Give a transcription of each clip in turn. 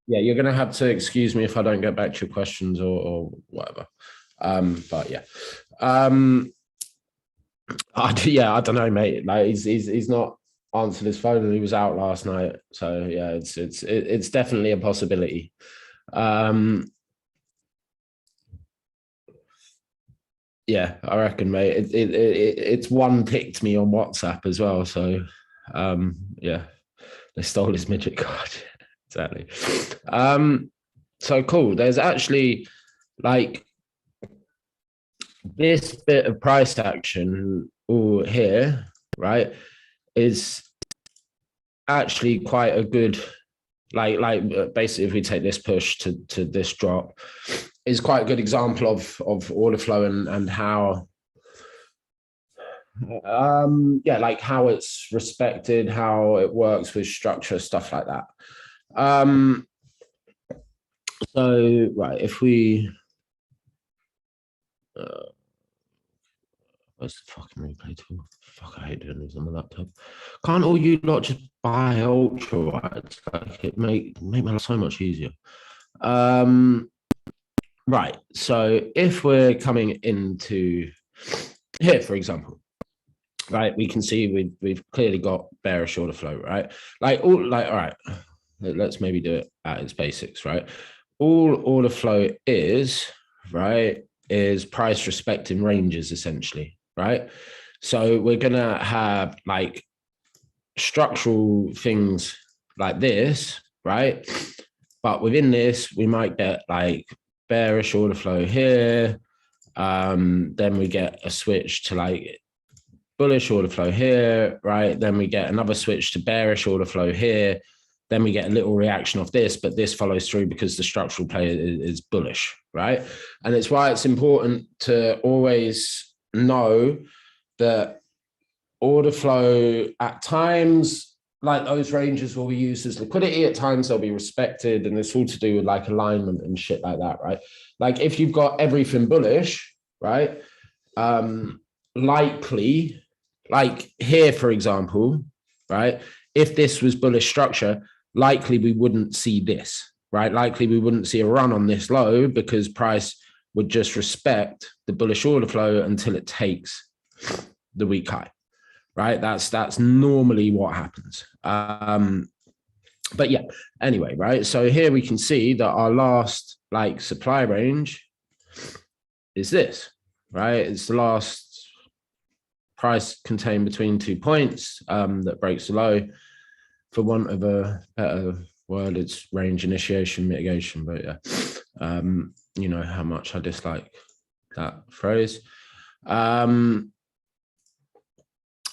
Yeah, you're gonna have to excuse me if I don't get back to your questions or whatever. But yeah. Um, I don't know, mate. Like he's not answered his phone and he was out last night. So yeah, it's definitely a possibility. Um, yeah, I reckon, mate. It's one ticked me on WhatsApp as well. So yeah, they stole his midget card. Exactly. So cool. There's actually like this bit of price action all here, right, is actually quite a good basically if we take this push to this drop is quite a good example of order flow and how yeah, like how it's respected, how it works with structure, stuff like that. So right, if we where's the fucking replay tool? Fuck, I hate doing this on my laptop. Can't all you lot just buy ultra wides? Like it make my life so much easier. Right. So if we're coming into here, for example, right, we can see we've clearly got bearish order flow, right? All right, let's maybe do it at its basics, right? All order flow is, right, is price respecting ranges essentially, right? So we're gonna have like structural things like this, right? But within this, we might get like bearish order flow here. Then we get a switch to like bullish order flow here, right? Then we get another switch to bearish order flow here. Then we get a little reaction off this, but this follows through because the structural play is bullish, right? And it's why it's important to always know that order flow at times, like those ranges will be used as liquidity, at times they'll be respected, and it's all to do with like alignment and shit like that, right? Like if you've got everything bullish, right? Likely, like here, for example, right? If this was bullish structure, likely we wouldn't see this, right? Likely we wouldn't see a run on this low because price would just respect the bullish order flow until it takes the weak high, right? That's normally what happens. But yeah, anyway, right? So here we can see that our last like supply range is this, right? It's the last price contained between 2 points that breaks the low. For want of a better word, it's range initiation mitigation. But yeah, you know how much I dislike that phrase.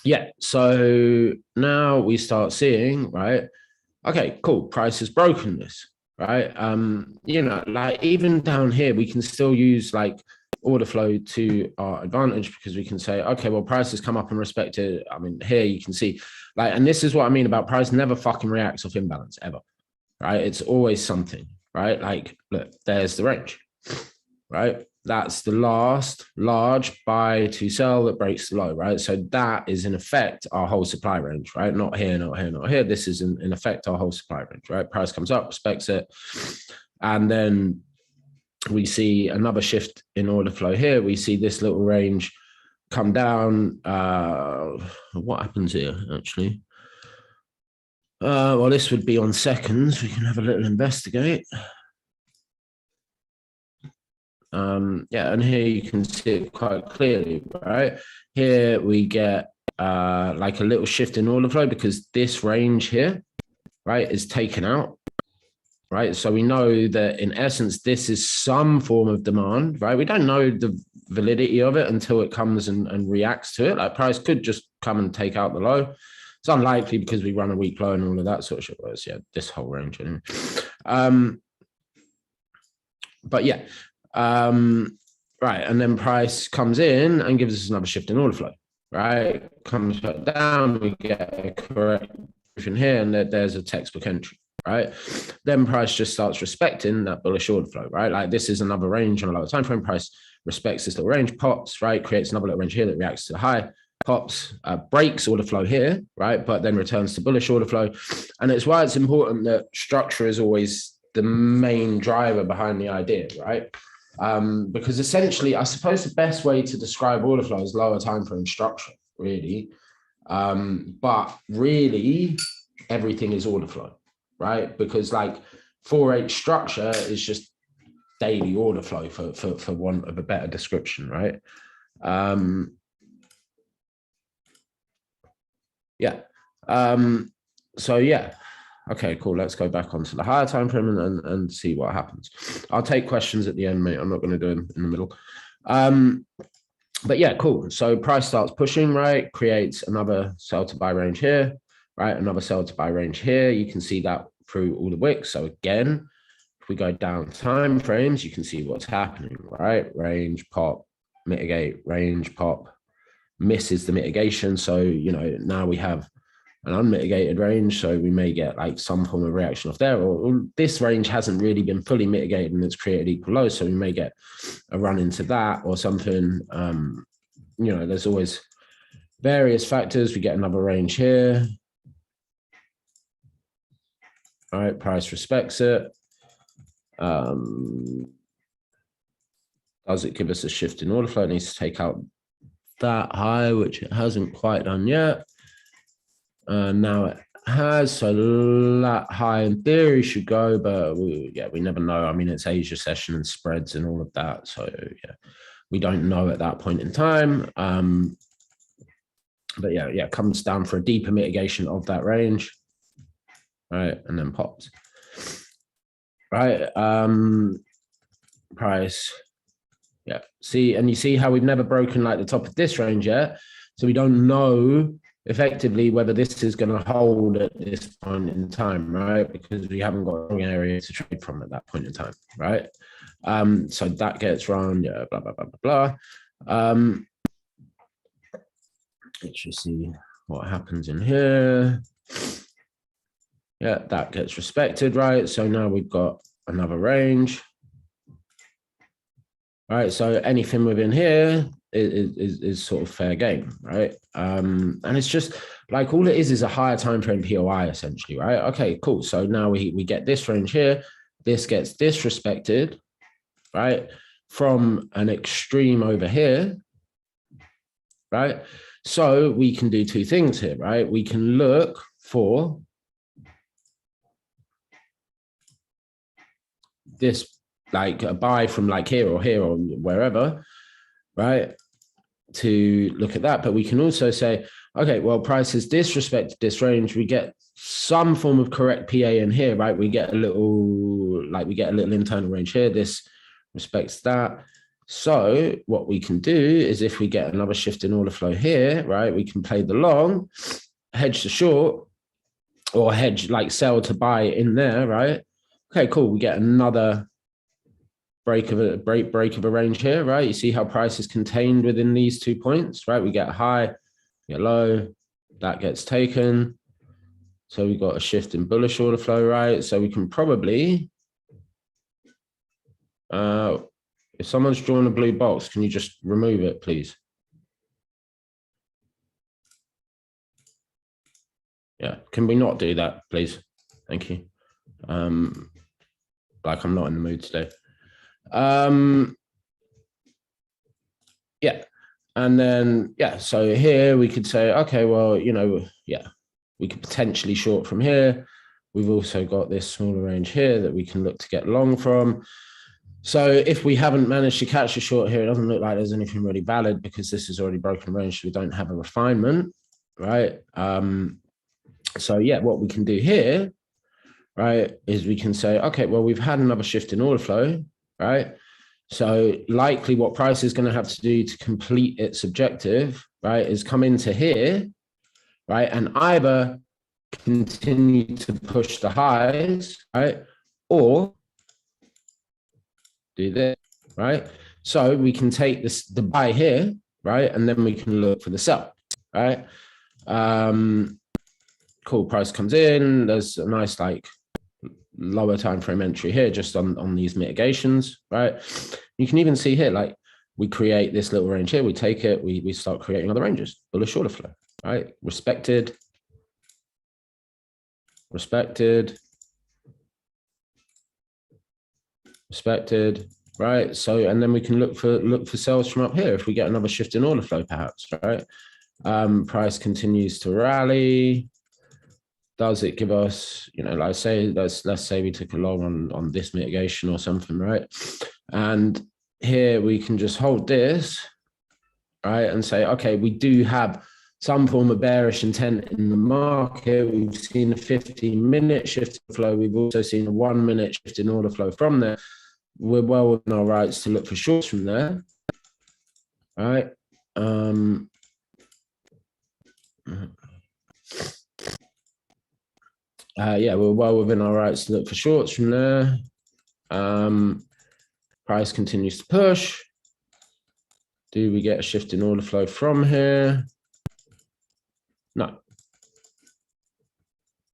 Yeah, so now we start seeing, right? Okay, cool. Price has broken this, right? You know, like even down here, we can still use like order flow to our advantage because we can say, okay, well, price has come up and respected. I mean, here you can see, like, and this is what I mean about price never fucking reacts off imbalance ever, right? It's always something, right? Like, look, there's the range, right? That's the last large buy to sell that breaks the low, right? So that is in effect our whole supply range, right? Not here, not here, not here. This is in effect our whole supply range, right? Price comes up, respects it. And then we see another shift in order flow here. We see this little range come down. What happens here, actually? Well, this would be on seconds. We can have a little investigate. Yeah, and here you can see it quite clearly, right? Here we get like a little shift in order flow because this range here, right, is taken out, right? So we know that in essence, this is some form of demand, right? We don't know the validity of it until it comes and reacts to it. Like price could just come and take out the low. It's unlikely because we run a weak low and all of that sort of shit. Well, yeah, this whole range anyway. But yeah, right, and then price comes in and gives us another shift in order flow, right? Comes back down, we get a correction here, and there's a textbook entry, right? Then price just starts respecting that bullish order flow, right? Like this is another range on a lower time frame. Price respects this little range, pops, right? Creates another little range here that reacts to the high, pops, breaks order flow here, right? But then returns to bullish order flow. And it's why it's important that structure is always the main driver behind the idea, right? Because essentially, I suppose the best way to describe order flow is lower time frame structure, really. But really, everything is order flow, right? Because like 4H structure is just daily order flow for want of a better description, right? Yeah. So yeah. Okay, cool. Let's go back onto the higher time frame and see what happens. I'll take questions at the end, mate. I'm not going to do them in the middle. But yeah, cool. So price starts pushing, right? Creates another sell to buy range here, right? Another sell to buy range here. You can see that through all the wicks. So again, if we go down time frames, you can see what's happening, right? Range, pop, mitigate, range, pop, misses the mitigation. So, you know, now we have an unmitigated range, so we may get like some form of reaction off there, or this range hasn't really been fully mitigated and it's created equal lows, so we may get a run into that or something. You know, there's always various factors. We get another range here. All right, price respects it. Does it give us a shift in order flow? It needs to take out that high, which it hasn't quite done yet. Now it has, so that high in theory should go, but we never know. I mean, it's Asia session and spreads and all of that, so yeah, we don't know at that point in time. But yeah, it comes down for a deeper mitigation of that range, right, and then pops, right? Price, yeah. See, and you see how we've never broken like the top of this range yet, so we don't know effectively whether this is going to hold at this point in time, right? Because we haven't got an area to trade from at that point in time, right? So that gets run, yeah, blah, blah, blah, blah, blah. Let's just see what happens in here. Yeah, that gets respected, right? So now we've got another range. All right, so anything within here is sort of fair game, right? And it's just like all it is a higher time frame POI essentially, right? Okay, cool. So now we get this range here. This gets disrespected, right? From an extreme over here, right? So we can do two things here, right? We can look for this, like a buy from like here or wherever, right? To look at that, but we can also say, okay, well, price has disrespected this range. We get some form of correct PA in here, right? We get a little internal range here. This respects that. So what we can do is if we get another shift in order flow here, right, we can play the long, hedge the short, or hedge like sell to buy in there, right? Okay, cool. We get another break of a range here, right? You see how price is contained within these 2 points, right? We get high, get low, that gets taken. So we got a shift in bullish order flow, right? So we can probably, if someone's drawn a blue box, can you just remove it, please? Yeah, can we not do that, please? Thank you. Like I'm not in the mood today. Yeah, and then yeah, so here we could say, okay, well, you know, yeah, we could potentially short from here. We've also got this smaller range here that we can look to get long from. So if we haven't managed to catch a short here, it doesn't look like there's anything really valid because this is already broken range, so we don't have a refinement, right? So yeah, what we can do here, right, is we can say, okay, well, we've had another shift in order flow, right? So likely what price is going to have to do to complete its objective, right, is come into here, right, and either continue to push the highs, right, or do this, right? So we can take this, the buy here, right, and then we can look for the sell, right? Cool, price comes in, there's a nice like lower time frame entry here just on these mitigations, right? You can even see here, like we create this little range here, we take it, we start creating other ranges, bullish order flow, right? Respected, respected, right? So, and then we can look for sales from up here if we get another shift in order flow, perhaps, right? Price continues to rally. Does it give us, you know, like say, let's say we took a long on this mitigation or something, right? And here we can just hold this, right? And say, okay, we do have some form of bearish intent in the market. We've seen a 15-minute shift in flow. We've also seen a 1-minute shift in order flow from there. We're well within our rights to look for shorts from there, right? Yeah, we're well within our rights to look for shorts from there. Price continues to push. Do we get a shift in order flow from here? No.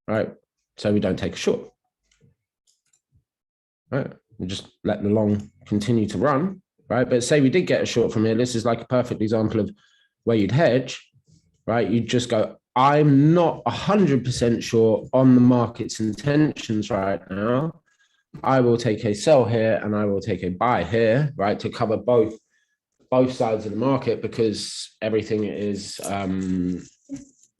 Right. So we don't take a short. Right. We just let the long continue to run. Right. But say we did get a short from here. This is like a perfect example of where you'd hedge. Right. You'd just go, I'm not 100% sure on the market's intentions right now. I will take a sell here and I will take a buy here, right, to cover both sides of the market, because everything is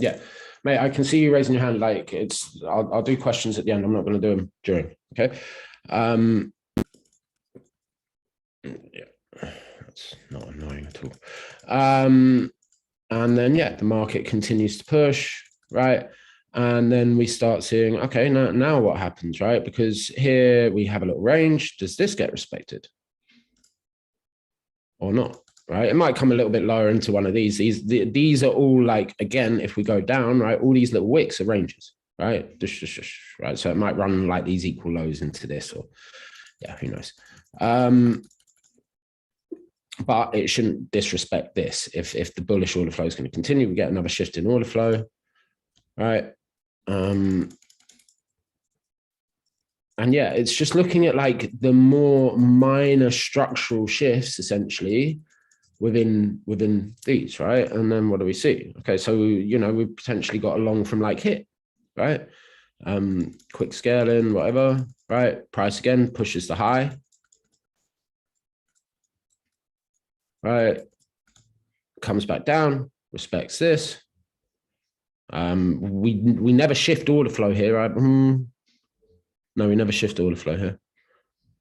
yeah, mate, I can see you raising your hand. Like, it's I'll do questions at the end. I'm not going to do them during. Okay. Yeah, that's not annoying at all. And then yeah, the market continues to push, right? And then we start seeing, okay, now what happens, right? Because here we have a little range. Does this get respected or not? Right, it might come a little bit lower into one of these. These are all like, again, if we go down, right, all these little wicks are ranges, right? Right, so it might run like these equal lows into this, or yeah, who knows? But it shouldn't disrespect this. If the bullish order flow is going to continue, we get another shift in order flow, right? And yeah, it's just looking at like the more minor structural shifts, essentially, within these, right? And then what do we see? Okay, so you know, we've potentially got a long from like here, right? Quick scaling, whatever, right? Price again pushes the high, right? Comes back down, respects this. We never shift order flow here, right? No, we never shift order flow here.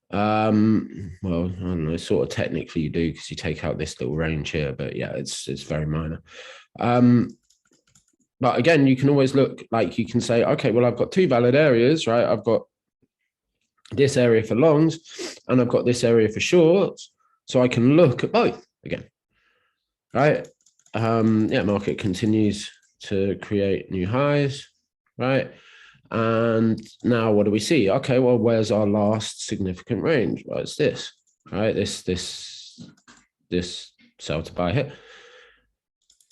Well, I don't know, sort of technically you do, because you take out this little range here, but yeah, it's very minor. But again, you can always look, like, you can say, okay, well, I've got two valid areas, right? I've got this area for longs and I've got this area for shorts, so I can look at both again, right? Yeah, market continues to create new highs, right? And now what do we see? Okay, well, where's our last significant range? Well, it's this, right? This sell to buy here,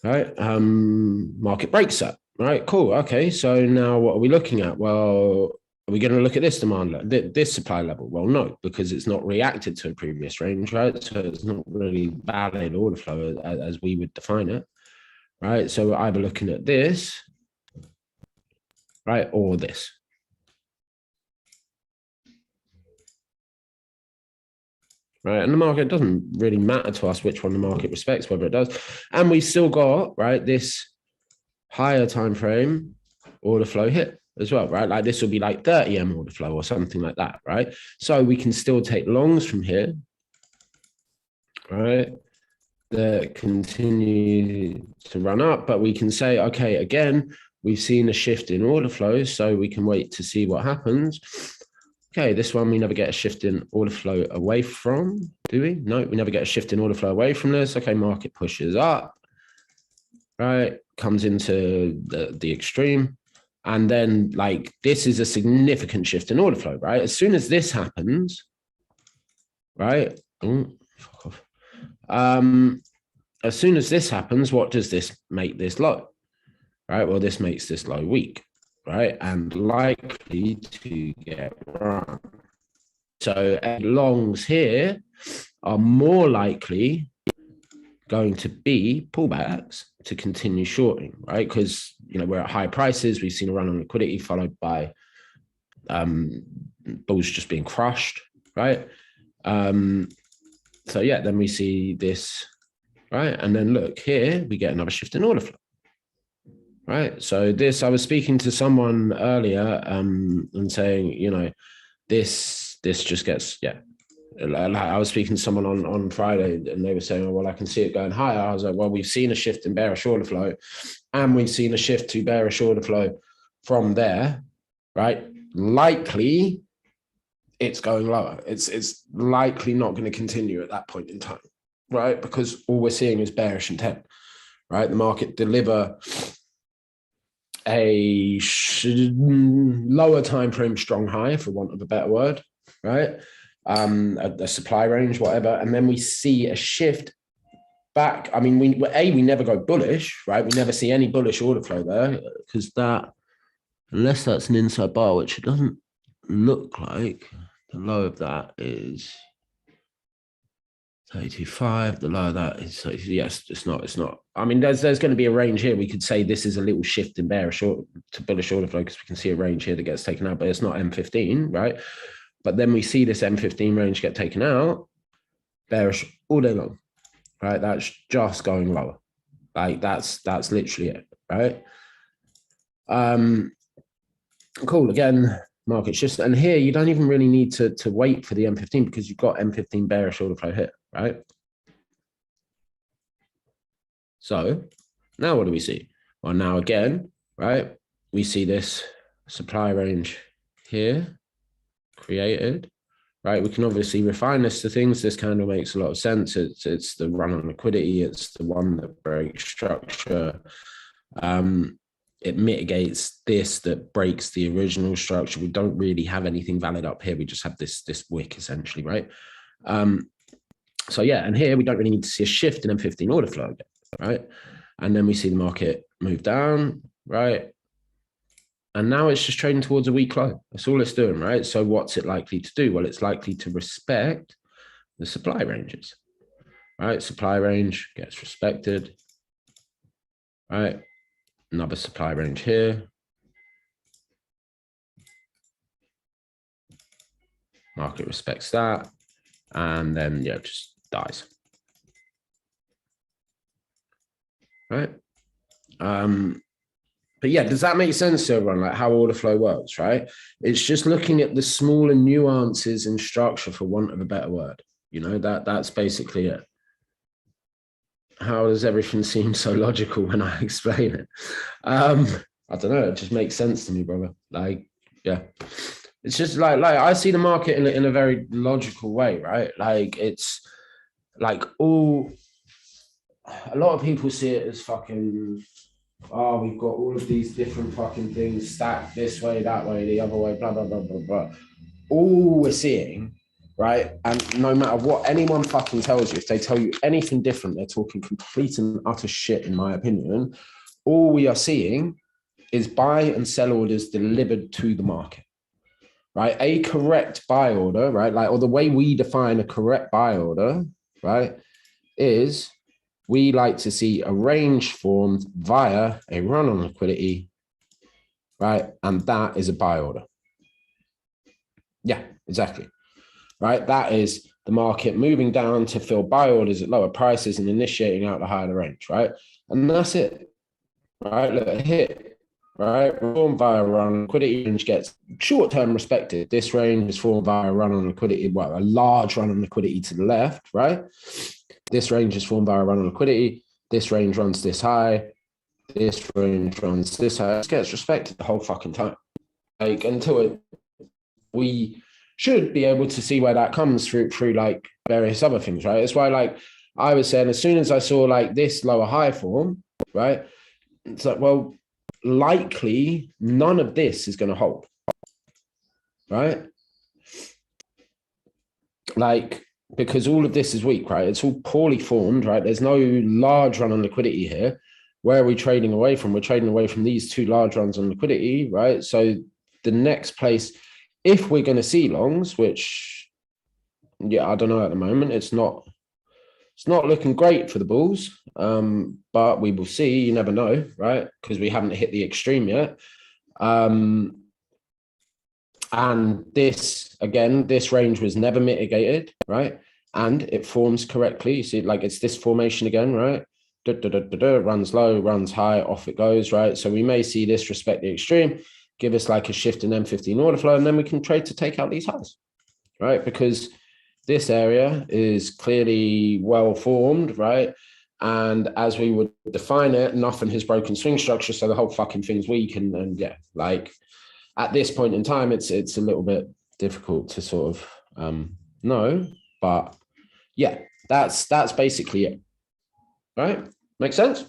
right? Market breaks that, right? Cool. Okay, so now what are we looking at? Well, are we going to look at this demand, this supply level? Well, no, because it's not reacted to a previous range, right? So it's not really valid order flow as we would define it, right? So we're either looking at this, right, or this. Right, and the market doesn't really matter to us which one the market respects, whether it does. And we've still got, right, this higher time frame order flow hit as well, right? Like this will be like 30M order flow or something like that, right? So we can still take longs from here, right? That continue to run up, but we can say, okay, again, we've seen a shift in order flow, so we can wait to see what happens. Okay, this one we never get a shift in order flow away from, do we? No, we never get a shift in order flow away from this. Okay, market pushes up, right? Comes into the extreme. And then like this is a significant shift in order flow, right? As soon as this happens, right? Oh, fuck off. As soon as this happens, what does this make this low? Right? Well, this makes this low weak, right? And likely to get run. So longs here are more likely going to be pullbacks to continue shorting, right? Because, you know, we're at high prices. We've seen a run on liquidity followed by bulls just being crushed, right? So yeah, then we see this, right? And then look here, we get another shift in order flow. Right. So this, I was speaking to someone earlier and saying, you know, this just gets, yeah. I was speaking to someone on Friday and they were saying, oh, well, I can see it going higher. I was like, well, we've seen a shift in bearish order flow and we've seen a shift to bearish order flow from there, right? Likely it's going lower. It's likely not going to continue at that point in time, right? Because all we're seeing is bearish intent, right? The market deliver a lower time frame strong high, for want of a better word, right? A supply range, whatever, and then we see a shift back. I mean, we never go bullish, right? We never see any bullish order flow there because that, unless that's an inside bar, which it doesn't look like. The low of that is 35. The low of that is, yes, it's not. I mean, there's going to be a range here. We could say this is a little shift in bearish to bullish order flow because we can see a range here that gets taken out, but it's not M15, right? But then we see this M15 range get taken out, bearish all day long, right? That's just going lower. Like that's literally it, right? Cool. Again, market shifts, and here you don't even really need to wait for the M15 because you've got M15 bearish order flow here, right? So now what do we see? Well, now again, right, we see this supply range here created, right? We can obviously refine this to things. This candle makes a lot of sense. It's the run on liquidity. It's the one that breaks structure. It mitigates this that breaks the original structure. We don't really have anything valid up here. We just have this wick essentially, right? So yeah, and here we don't really need to see a shift in M15 order flow again, right? And then we see the market move down, right? And now it's just trading towards a weak low. That's all it's doing, right? So what's it likely to do? Well, it's likely to respect the supply ranges, right? Supply range gets respected, right? Another supply range here. Market respects that. And then, yeah, just dies. Right? But yeah, does that make sense to everyone? Like how order flow works, right? It's just looking at the smaller nuances in structure, for want of a better word. You know, that's basically it. How does everything seem so logical when I explain it? I don't know. It just makes sense to me, brother. Like, yeah, it's just like I see the market in a very logical way, right? Like it's like a lot of people see it as fucking, oh, we've got all of these different fucking things stacked this way, that way, the other way, blah, blah, blah, blah, blah. All we're seeing, right? And no matter what anyone fucking tells you, if they tell you anything different, they're talking complete and utter shit, in my opinion. All we are seeing is buy and sell orders delivered to the market, right? A correct buy order, right? Like, or the way we define a correct buy order, right, is we like to see a range formed via a run on liquidity, right? And that is a buy order. Yeah, exactly. Right? That is the market moving down to fill buy orders at lower prices and initiating out the higher range, right? And that's it, right? Look, a hit, right? Formed via run on liquidity range gets short-term respected. This range is formed via a run on liquidity, well, a large run on liquidity to the left, right? This range is formed by a run on liquidity. This range runs this high. This range runs this high. It gets respected the whole fucking time. Like until we should be able to see where that comes through like various other things, right? It's why, like I was saying, as soon as I saw like this lower high form, right? It's like, well, likely none of this is going to hold, right? Like, because all of this is weak, right? It's all poorly formed, right? There's no large run on liquidity here. Where are we trading away from? We're trading away from these two large runs on liquidity, right? So the next place, if we're going to see longs, which, yeah, I don't know at the moment, it's not looking great for the bulls, but we will see. You never know, right? Because we haven't hit the extreme yet. And this, again, this range was never mitigated, right? And it forms correctly. You see, like it's this formation again, right? Runs low, runs high, off it goes, right? So we may see this respect the extreme, give us like a shift in M15 order flow, and then we can trade to take out these highs, right? Because this area is clearly well formed, right? And as we would define it, nothing has broken swing structure, so the whole fucking thing's weak. And yeah, like at this point in time, it's a little bit difficult to sort of know, but yeah, that's basically it, right? Make sense?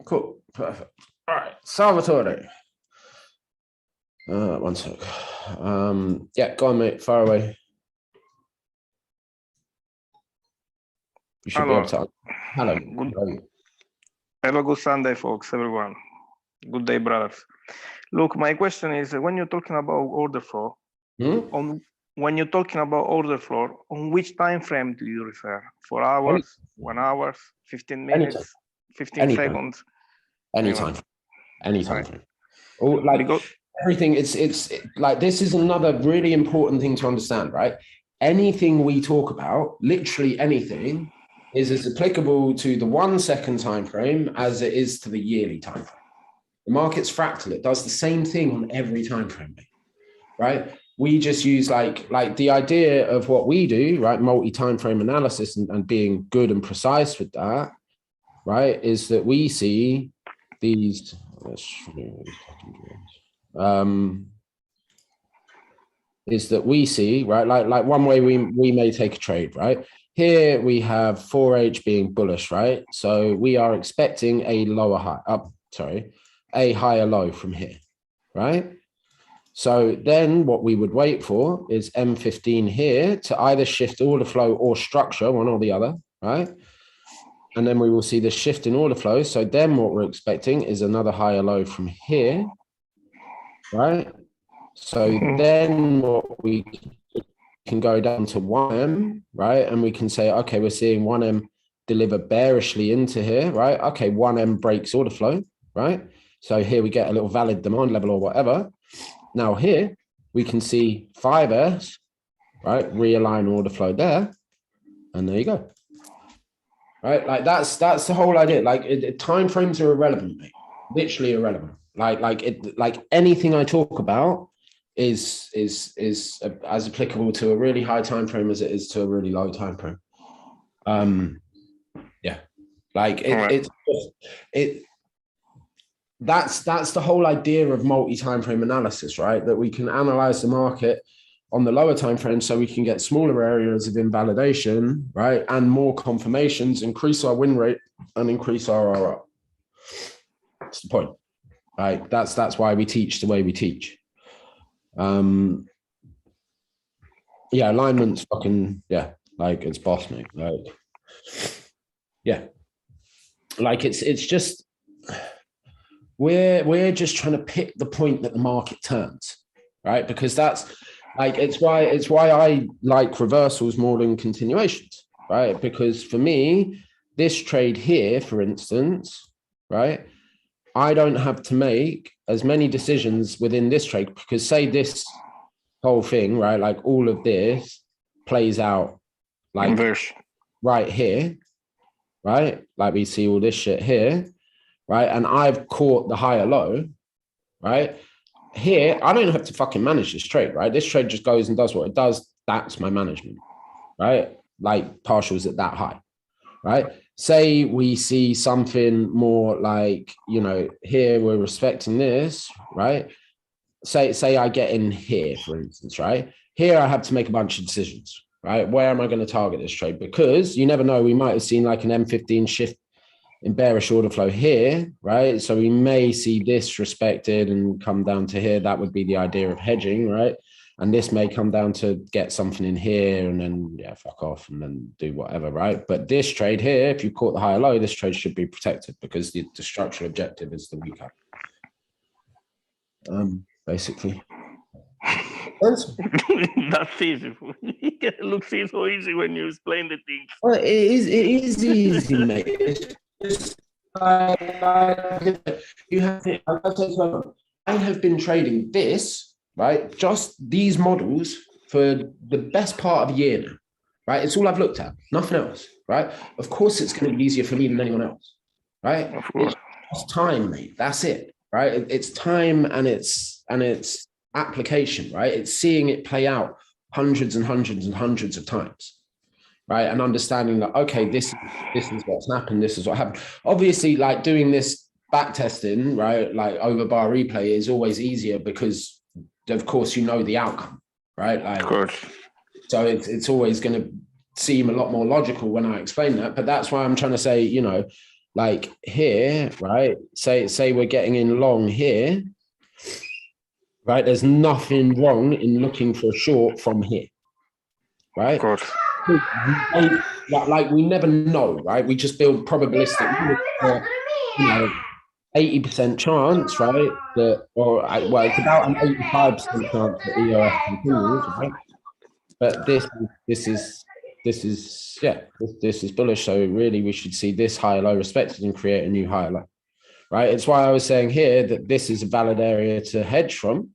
Cool, perfect. All right, Salvatore. One sec. Yeah, go on, mate. Far away. You should be able to. Hello. Have a good Sunday, folks, everyone. Good day, brothers. Look, my question is, when you're talking about order flow, when you're talking about order flow, on which time frame do you refer? 4 hours, 1 hour, 15 minutes, Anytime. 15 seconds? Anytime. Frame. Or like everything, it's like this is another really important thing to understand, right? Anything we talk about, literally anything, is as applicable to the 1 second time frame as it is to the yearly time frame. The market's fractal; it does the same thing on every time frame, right? We just use like the idea of what we do, right? Multi-time frame analysis and being good and precise with that, right? Is that we see these. Is that we see, right? Like one way we may take a trade, right? Here we have 4H being bullish, right? So we are expecting a lower high, a higher low from here, right? So then what we would wait for is M15 here to either shift order flow or structure, one or the other, right? And then we will see the shift in order flow. So then what we're expecting is another higher low from here, right? So then what we can go down to 1M, right? And we can say, okay, we're seeing 1M deliver bearishly into here, right? Okay, 1M breaks order flow, right? So here we get a little valid demand level or whatever. Now here we can see 5S, right? Realign order flow there. And there you go. Right? Like that's the whole idea. Like time frames are irrelevant, mate. Literally irrelevant. Like anything I talk about is as applicable to a really high time frame as it is to a really low time frame. Yeah, like that's the whole idea of multi-time frame analysis, right? That we can analyze the market on the lower time frame so we can get smaller areas of invalidation, right? And more confirmations, increase our win rate and increase our RR. That's the point, right? That's why we teach the way we teach. Yeah, alignment's fucking, yeah, like it's boss, mate. Like, yeah, like it's just, we're just trying to pick the point that the market turns, right? Because that's like, it's why I like reversals more than continuations, right? Because for me, this trade here, for instance, right, I don't have to make as many decisions within this trade, because say this whole thing, right, like all of this plays out like inverse right here, right? Like we see all this shit here, right? And I've caught the higher low, right? Here, I don't have to fucking manage this trade, right? This trade just goes and does what it does. That's my management, right? Like partials at that high, right? Say we see something more like, you know, here we're respecting this, right? Say I get in here, for instance, right? Here I have to make a bunch of decisions, right? Where am I going to target this trade? Because you never know, we might have seen like an M15 shift in bearish order flow here, right? So we may see this respected and come down to here. That would be the idea of hedging, right? And this may come down to get something in here and then, yeah, fuck off and then do whatever, right? But this trade here, if you caught the higher low, this trade should be protected because the structural objective is the weaker. Basically. That's easy. It looks so easy when you explain the things. Well, it is easy, mate. It's just You have I have been trading this, right? Just these models for the best part of a year now, right? It's all I've looked at, nothing else, right? Of course, it's going to be easier for me than anyone else, right? It's just time, mate. That's it, right? It's time and it's application, right? It's seeing it play out hundreds and hundreds and hundreds of times. Right. And understanding that, okay, this is what's happened. This is what happened. Obviously, like doing this back testing, right? Like over bar replay is always easier because of course, you know, the outcome, right? Like, of course. So it's always going to seem a lot more logical when I explain that. But that's why I'm trying to say, you know, like here, right? Say we're getting in long here, right? There's nothing wrong in looking for a short from here, right? Of course. Like we never know, right? We just build probabilistic, you know, 80% chance, right? That, or well, it's about an 85% chance that EOS continues, right? But this is bullish. So really, we should see this higher low respected and create a new higher low, right? It's why I was saying here that this is a valid area to hedge from,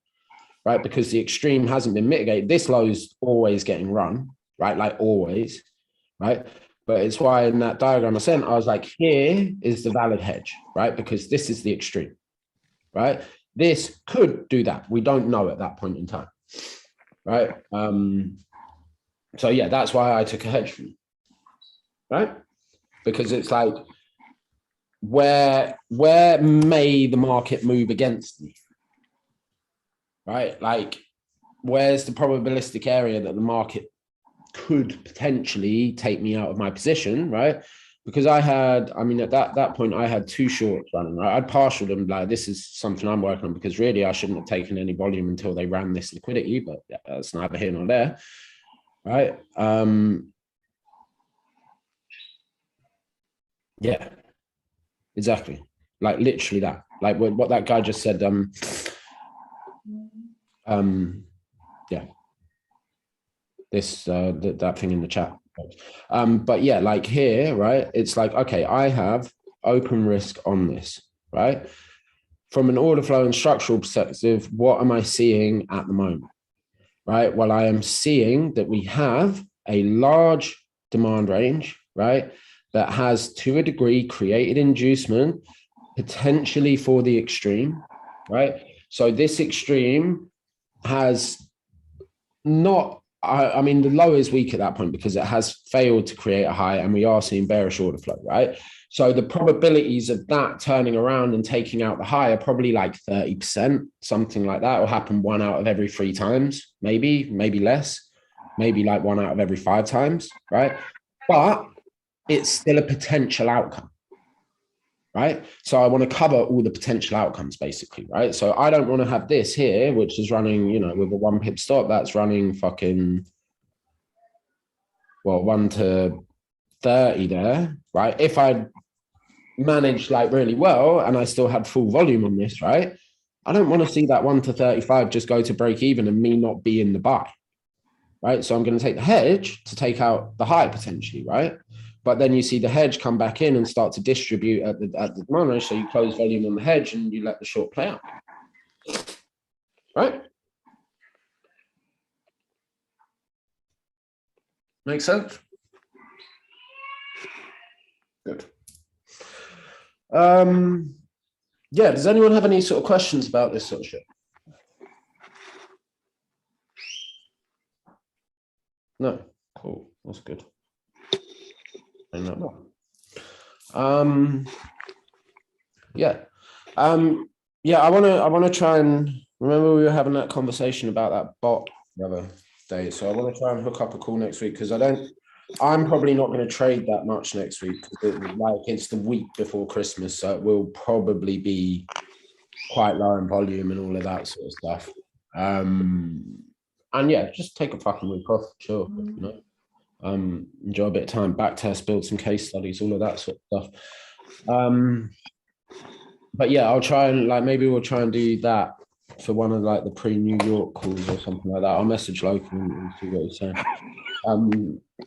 right? Because the extreme hasn't been mitigated. This low is always getting run, right? Like always, right? But it's why in that diagram I sent, I was like, here is the valid hedge, right? Because this is the extreme, right? This could do that. We don't know at that point in time, right? So yeah, that's why I took a hedge from, right? Because it's like, where may the market move against me, right? Like, where's the probabilistic area that the market could potentially take me out of my position, right? Because I mean, at that point, I had two shorts running, right? I'd partialed them, like, this is something I'm working on because really I shouldn't have taken any volume until they ran this liquidity, but that's neither here nor there, right? Yeah, exactly. Like literally that, like what that guy just said, yeah. This that thing in the chat, but yeah, like here, right? It's like, okay, I have open risk on this, right? From an order flow and structural perspective, what am I seeing at the moment, right? Well, I am seeing that we have a large demand range, right? That has, to a degree, created inducement potentially for the extreme, right? So this extreme has not. I mean, the low is weak at that point because it has failed to create a high and we are seeing bearish order flow, right? So the probabilities of that turning around and taking out the high are probably like 30%, something like that. Will happen 1 out of every 3 times, maybe less, maybe like 1 out of every 5 times, right? But it's still a potential outcome, right? So I want to cover all the potential outcomes basically, right? So I don't want to have this here, which is running, you know, with a 1 pip stop, that's running fucking, well, 1 to 30 there, right? If I managed like really well and I still had full volume on this, right? I don't want to see that 1 to 35 just go to break even and me not be in the buy, right? So I'm going to take the hedge to take out the high potentially, right? But then you see the hedge come back in and start to distribute at the demand range. So you close volume on the hedge and you let the short play out, right? Make sense? Good. Yeah, does anyone have any sort of questions about this sort of shit? No, cool, that's good. Yeah. Yeah, I want to try and remember we were having that conversation about that bot the other day. So I want to try and hook up a call next week because I'm probably not going to trade that much next week. Like it's the week before Christmas, so it will probably be quite low in volume and all of that sort of stuff. And yeah, just take a fucking week off, chill, you know. Enjoy a bit of time, back test, build some case studies, all of that sort of stuff. But yeah, I'll try and maybe we'll try and do that for one of the pre-New York calls or something like that. I'll message Logan and see what he's saying.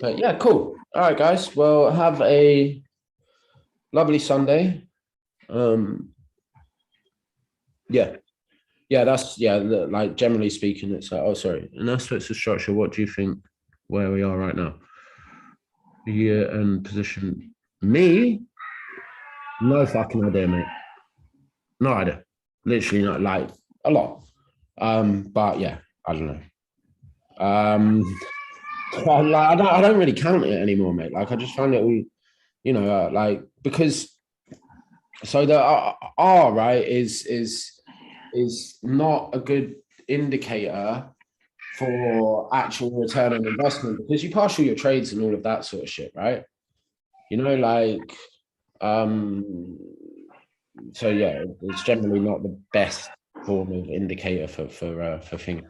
But yeah, cool. All right, guys. Well, have a lovely Sunday. Yeah. Yeah, that's like generally speaking, it's like, oh, sorry. In aspects of structure, what do you think where we are right now? Year and position. Me? No fucking idea, mate. No idea. Literally not like a lot. But yeah, I don't know. I don't really count it anymore, mate. Like I just find it all, like because so the R right is not a good indicator for actual return on investment because you partial your trades and all of that sort of shit, right? Like so yeah, it's generally not the best form of indicator for things.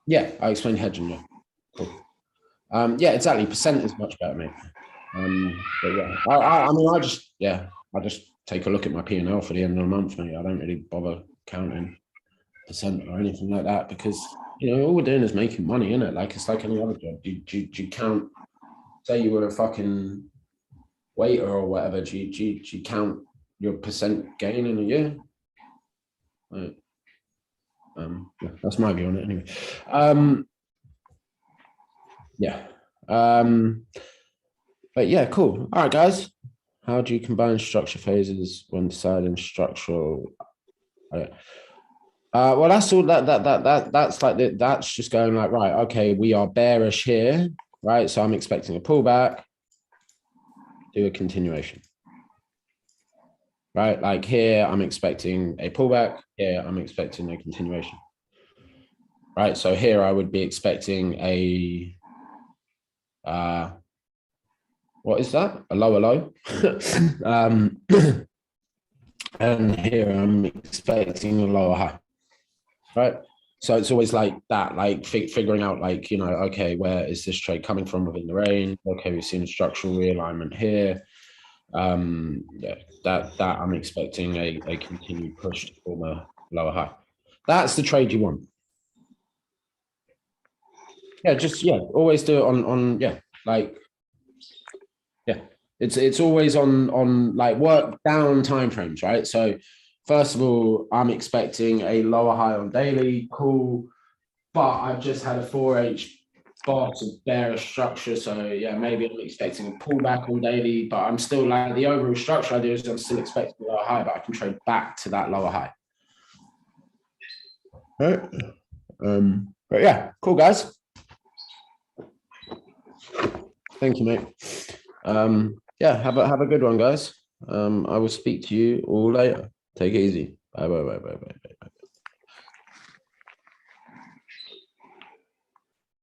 Yeah, I explained hedging. Yeah, cool. Yeah, exactly. Percent is much better, mate. But yeah, I mean, I just take a look at my P&L for the end of the month, mate. I don't really bother counting percent or anything like that because all we're doing is making money, isn't it? Like it's like any other job. Do you count? Say you were a fucking waiter or whatever. Do you count your percent gain in a year? Like, yeah, that's my view on it anyway. Yeah. But yeah, cool. All right, guys. How do you combine structure phases when deciding structural? Well, that's all that's like that's just going like, right, okay, we are bearish here, right? So I'm expecting a pullback, do a continuation. Right, like here, I'm expecting a pullback, here, I'm expecting a continuation. Right, so here I would be expecting a what is that? A lower low. And here I'm expecting a lower high. Right. So it's always like that, like figuring out like, okay, where is this trade coming from within the range? Okay, we've seen a structural realignment here. Yeah, that I'm expecting a continued push to form a lower high. That's the trade you want. Yeah, always do it on like it's always on like work down timeframes, right? So first of all, I'm expecting a lower high on daily, cool, but I've just had a 4H box of bearish structure. So yeah, maybe I'm expecting a pullback on daily, but I'm still like the overall structure idea is I'm still expecting a lower high, but I can trade back to that lower high. Right. But yeah, cool guys. Thank you, mate. Yeah, have a good one, guys. I will speak to you all later. Take it easy. Bye.